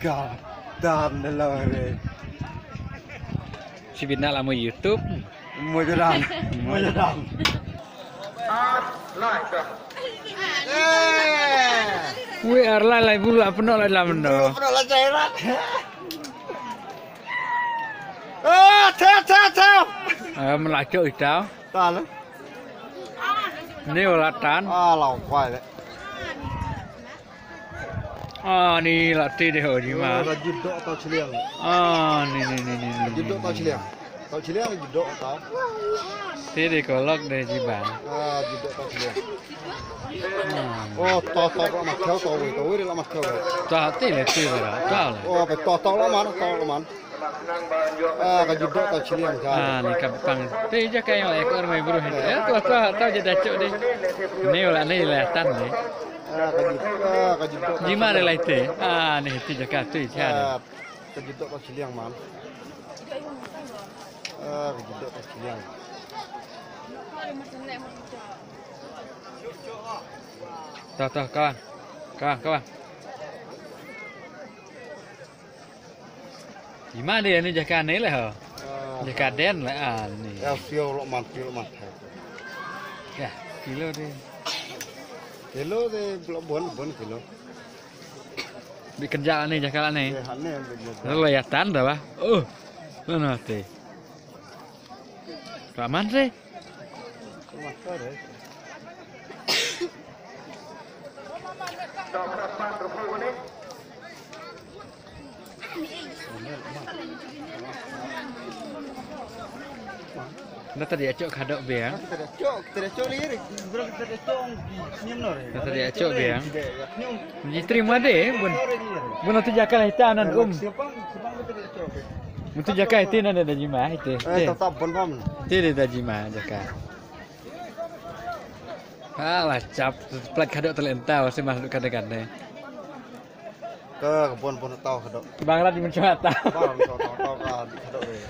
God, damn the lorry. ชีวิตน่าละมือ YouTube Mujarang. We are lalai bulu apa nak lalai mendo. Pernah lah cairan. Ah, teo. Melacak itu. Tahu. Ni ulatan. Ah, lau quay đấy. Ni latih deh di mana. Judok tau ciliang. Ni. Judok tau ciliang. Tau ciliang judok tau. Tadi kolok deh di bang. Ah, judok tau ciliang. Oh, tao kok mặt theo tao đi là mặt theo rồi. Tahu tadi letih berapa? Tahu lah. Oh, phải tao là man. Ah, cái judok tau ciliang kan. Ni kampang. Tadi je kayak ekor main buruh itu. Tahu je dacuk deh. Ni latan deh. Cái judok. Di mana latih? Ni itu je kata itu ada. Cái judok tau ciliang man. Ah, cái judok tau ciliang. Tahu kawan. Di mana dia ni jaka ni lah. Jaka den lah ni. Ya, feel lo man. Ya, kilo dia. Kilo de bon kilo. Bekerja ni jaka ni. Hane begitu. Lalu ya tanda bah. Mana tu? Kaman sih? Masker deh. Nó tadi acok kadok biang. Tercok lirik. Berapa tercok nyem nore. Tadi acok biang. Diterima deh, bun tu jakal hitam nan Siapa tercok? Mutu jakal itu nan ada jima itu. Tetap bon pam. Tidak ada jima jakal. Alah cap plat kadok terlentau sih masuk kadang-kadang. Ke kebun tahu kadok. Bang Rat mencoba tahu. Bang tahu kadok deh.